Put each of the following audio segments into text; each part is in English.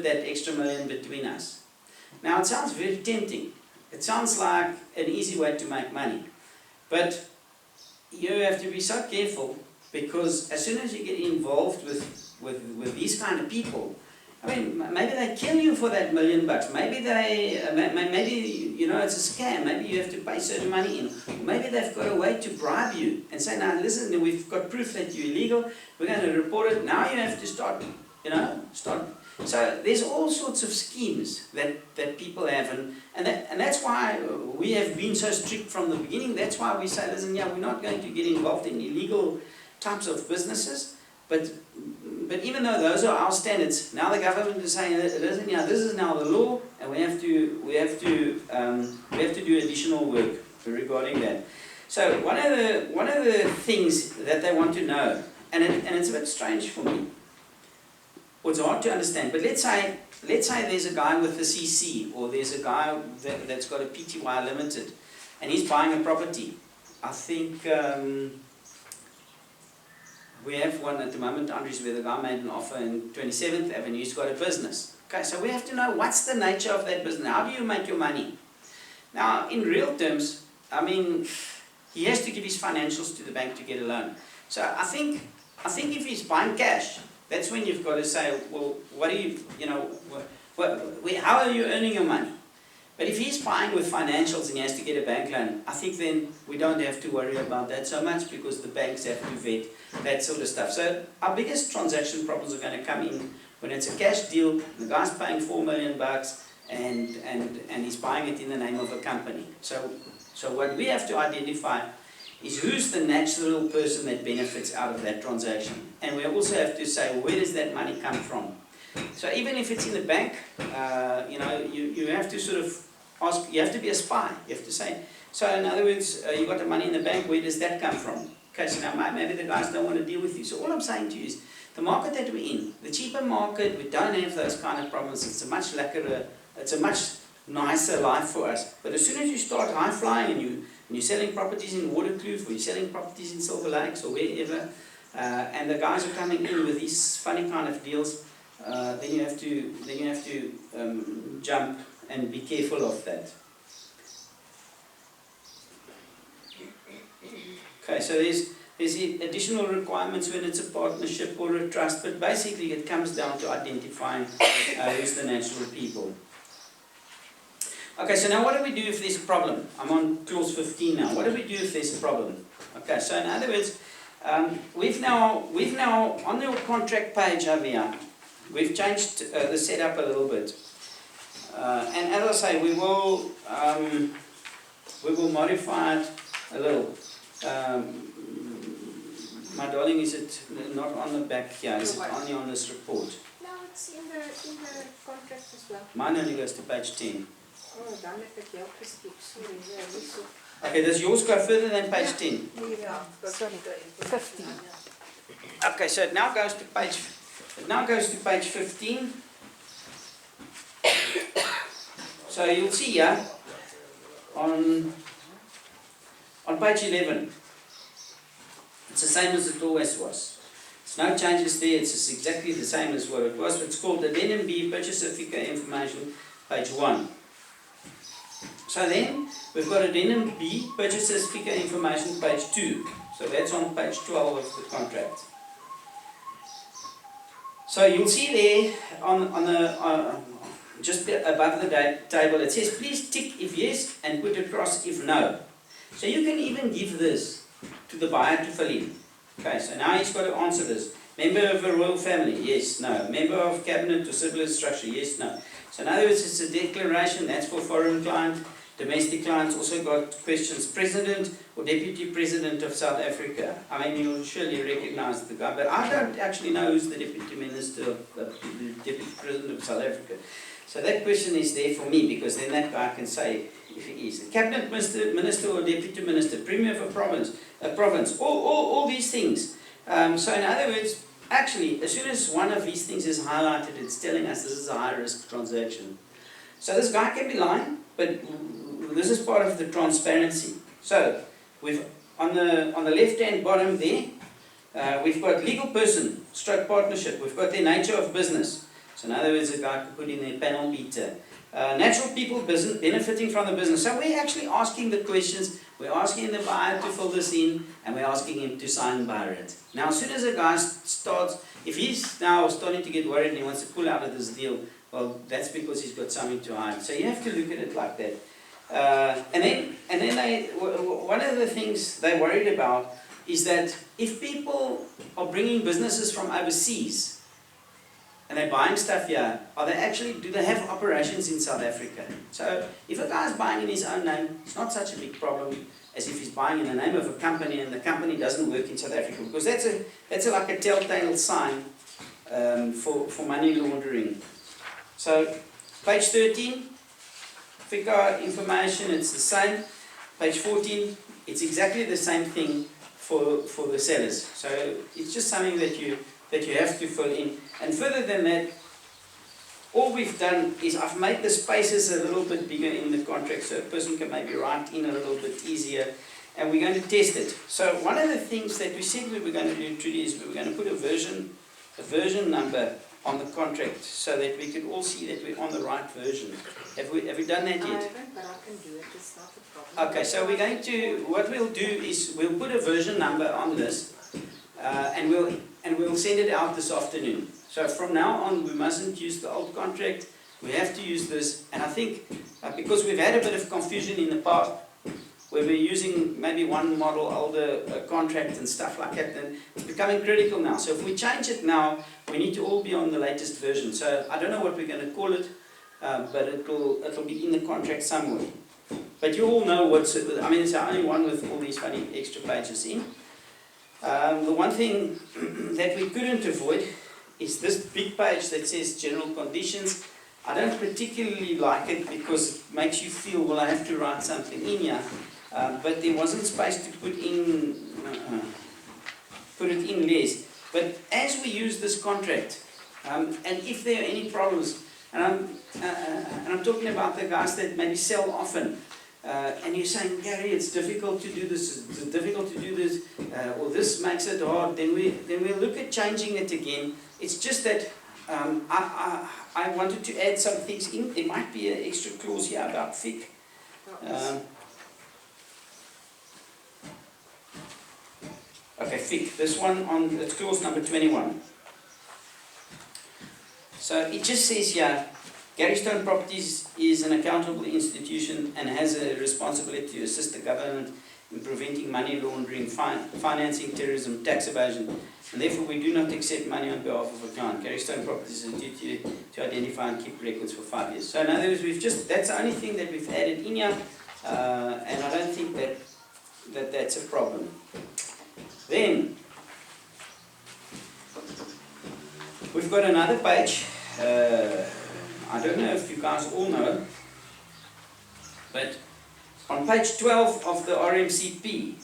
that extra million between us. Now it sounds very tempting. It sounds like an easy way to make money. But you have to be so careful, because as soon as you get involved with these kind of people, I mean, maybe they kill you for that $1 million. Maybe maybe you know, it's a scam. Maybe you have to pay certain money in. Or maybe they've got a way to bribe you and say, now listen, we've got proof that you're illegal. We're going to report it. Now you have to start, you know, So there's all sorts of schemes that people have, and that's why we have been so strict from the beginning. That's why we say, listen, yeah, we're not going to get involved in illegal types of businesses. But even though those are our standards, now the government is saying, listen, yeah, this is now the law, and we have to do additional work regarding that. So one of the things that they want to know, and it's a bit strange for me, or it's hard to understand. But let's say there's a guy with a CC, or there's a guy that's got a PTY Limited, and he's buying a property. I think. We have one at the moment, Andries, where the guy made an offer in 27th Avenue. He's got a business. Okay, so we have to know what's the nature of that business. How do you make your money? Now, in real terms, I mean, he has to give his financials to the bank to get a loan. So I think if he's buying cash, that's when you've got to say, well, what do you know, how are you earning your money? But if he's buying with financials and he has to get a bank loan, I think then we don't have to worry about that so much, because the banks have to vet that sort of stuff. So our biggest transaction problems are going to come in when it's a cash deal, the guy's paying $4 million and he's buying it in the name of a company. So what we have to identify is who's the natural person that benefits out of that transaction. And we also have to say, where does that money come from? So even if it's in the bank, you know, you have to sort of ask, you have to be a spy. You have to say, so in other words, you got the money in the bank, where does that come from? Okay, so now maybe the guys don't want to deal with you. So all I'm saying to you is, the market that we're in, the cheaper market, we don't have those kind of problems. It's a much nicer life for us. But as soon as you start high flying and you're selling properties in Waterkloof, or you're selling properties in Silver Lakes or wherever, and the guys are coming in with these funny kind of deals, then you have to jump and be careful of that. Okay, so there's additional requirements when it's a partnership or a trust, but basically it comes down to identifying who's the natural people. Okay, so now what do we do if there's a problem? I'm on clause 15 now. What do we do if there's a problem? Okay, so in other words, we've now on your contract page over here, we've changed the setup a little bit, and as I say, we will modify it a little. My darling, is it not on the back here? Is it only on this report? No, it's in the contract as well. Mine only goes to page 10. Oh, dan heb ik jou geskipt. Sorry, yeah, niet zo. Okay, does yours go further than page 10? Yeah, sorry, 15. Okay, so it now goes to page 15. So you'll see here on page 11. It's the same as it always was. There's no changes there. It's just exactly the same as what it was. It's called Addendum B, Purchase Certificate Information, page 1. So then we've got Addendum B, Purchase Certificate Information, page 2. So that's on page 12 of the contract. So you'll see there on the just above the table, it says please tick if yes and put across if no. So you can even give this to the buyer to fill in. Okay, so now he's got to answer this. Member of a royal family, yes, no. Member of cabinet or civil structure, yes, no. So in other words, it's a declaration, that's for foreign client. Domestic clients also got questions, President or Deputy President of South Africa. I mean, you'll surely recognize the guy, but I don't actually know who's the Deputy Minister, the Deputy President of South Africa. So that question is there for me, because then that guy can say if he is. The Cabinet Minister or Deputy Minister, Premier of a province, all these things. So in other words, actually, as soon as one of these things is highlighted, it's telling us this is a high-risk transaction. So this guy can be lying, but this is part of the transparency. So we've on the left-hand bottom there, we've got legal person, stroke partnership. We've got their nature of business. So in other words, a guy could put in a panel beater. Natural people benefiting from the business. So we're actually asking the questions, we're asking the buyer to fill this in, and we're asking him to sign by it. Now as soon as a guy starts, if he's now starting to get worried and he wants to pull out of this deal, well, that's because he's got something to hide. So you have to look at it like that. And then one of the things they're worried about is that if people are bringing businesses from overseas, and they're buying stuff here, do they have operations in South Africa? So if a guy's buying in his own name, it's not such a big problem as if he's buying in the name of a company and the company doesn't work in South Africa, because that's like a telltale sign for money laundering. So page 13, FICA information, it's the same. Page 14, it's exactly the same thing for the sellers. So it's just something that you have to fill in. And further than that, all we've done is I've made the spaces a little bit bigger in the contract so a person can maybe write in a little bit easier, and we're going to test it. So one of the things that we said we were going to do, Trudy, is we were going to put a version number on the contract so that we could all see that we're on the right version. Have we done that yet? I haven't, but I can do it. It's not a problem. Okay, so we're going to, what we'll do is we'll put a version number on this, and we'll send it out this afternoon. So from now on, we mustn't use the old contract. We have to use this. And I think because we've had a bit of confusion in the past, where we're using maybe one model older contract and stuff like that, then it's becoming critical now. So if we change it now, we need to all be on the latest version. So I don't know what we're going to call it, but it'll be in the contract somewhere. But you all know it's the only one with all these funny extra pages in. The one thing that we couldn't avoid is this big page that says general conditions. I don't particularly like it because it makes you feel, well, I have to write something in here. But there wasn't space to put it in less. But as we use this contract, and if there are any problems, and I'm talking about the guys that maybe sell often, and you're saying, Gary, it's difficult to do this, or this makes it hard, then we'll look at changing it again. It's just that I wanted to add some things in. There might be an extra clause here about FIC. Okay, FIC. This one it's clause number 21. So it just says here, Gary Stone Properties is an accountable institution and has a responsibility to assist the government in preventing money laundering, financing terrorism, tax evasion, and therefore we do not accept money on behalf of a client. Gary Stone Properties has a duty to identify and keep records for 5 years. So in other words, that's the only thing that we've added in here, and I don't think that's a problem. Then we've got another page. I don't know if you guys all know, but on page 12 of the RMCP,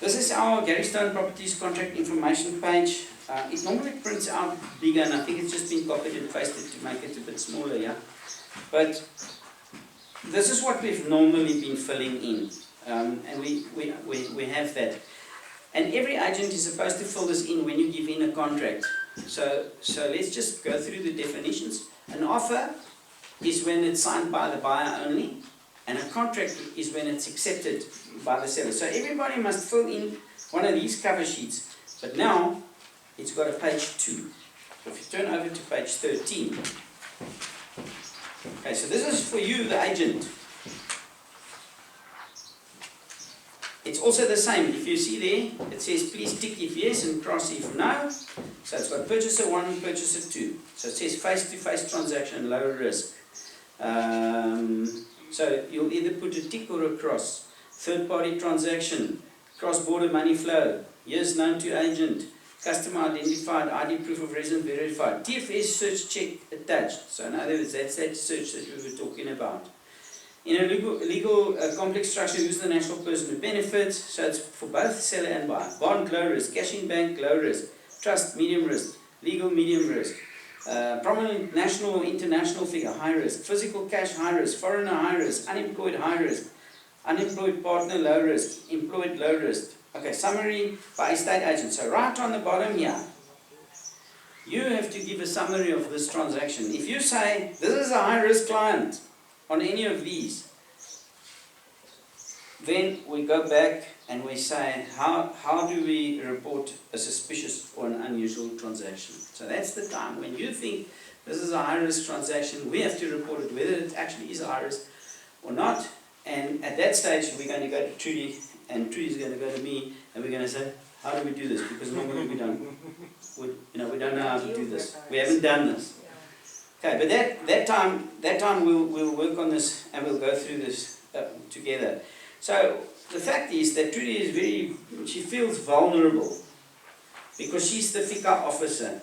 this is our Gary Stone Properties contract information page. It normally prints out bigger, and I think it's just been copied and pasted to make it a bit smaller, yeah. But this is what we've normally been filling in, and we have that. And every agent is supposed to fill this in when you give in a contract. So let's just go through the definitions. An offer is when it's signed by the buyer only, and a contract is when it's accepted by the seller. So everybody must fill in one of these cover sheets. But now it's got a page 2. So if you turn over to page 13. Okay, so this is for you, the agent. It's also the same. If you see there, it says please tick if yes and cross if no. So it's got purchaser 1 and purchaser 2. So it says face-to-face transaction, low risk. So you'll either put a tick or a cross. Third-party transaction, cross-border money flow, years known to agent, customer identified, ID proof of residence verified, TFS search check attached. So in other words, that's that search that we were talking about. In a legal complex structure, who's the national person who benefits? So it's for both seller and buyer. Bond, low risk. Cash in bank, low risk. Trust, medium risk. Legal, medium risk. Prominent national or international figure, high risk. Physical cash, high risk. Foreigner, high risk. Unemployed, high risk. Unemployed partner, low risk. Employed, low risk. Okay, summary by estate agent. So right on the bottom here, you have to give a summary of this transaction. If you say, this is a high-risk client on any of these, then we go back and we say, how do we report a suspicious or an unusual transaction? So that's the time when you think this is a high-risk transaction, we have to report it, whether it actually is a high-risk or not. And at that stage, we're going to go to Trudy, and Trudy's going to go to me, and we're going to say, how do we do this? Because normally we don't know how to do this. We haven't done this. Okay, but that time we'll work on this and we'll go through this together. So the fact is that Trudy is she feels vulnerable because she's the FICA officer.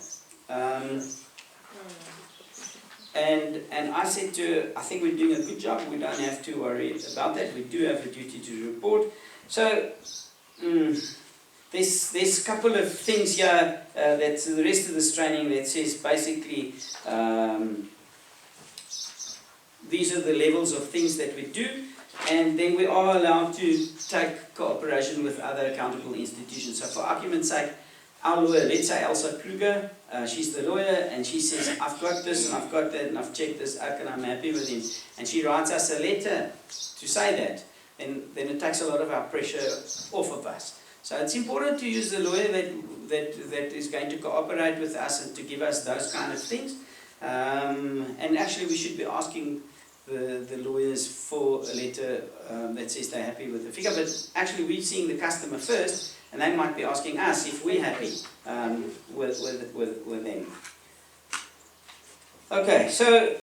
And I said to her, I think we're doing a good job, we don't have to worry about that, we do have a duty to report. So there's a couple of things here, that's the rest of this training that says basically these are the levels of things that we do, and then we are allowed to take cooperation with other accountable institutions. So for argument's sake, our lawyer, let's say Elsa Kruger, she's the lawyer, and she says, I've got this and I've got that and I've checked this out and I'm happy with him. And she writes us a letter to say that. Then it takes a lot of our pressure off of us. So it's important to use the lawyer that is going to cooperate with us and to give us those kind of things. And actually we should be asking the lawyers for a letter that says they're happy with the figure. But actually we're seeing the customer first, and they might be asking us if we're happy with them. Okay, so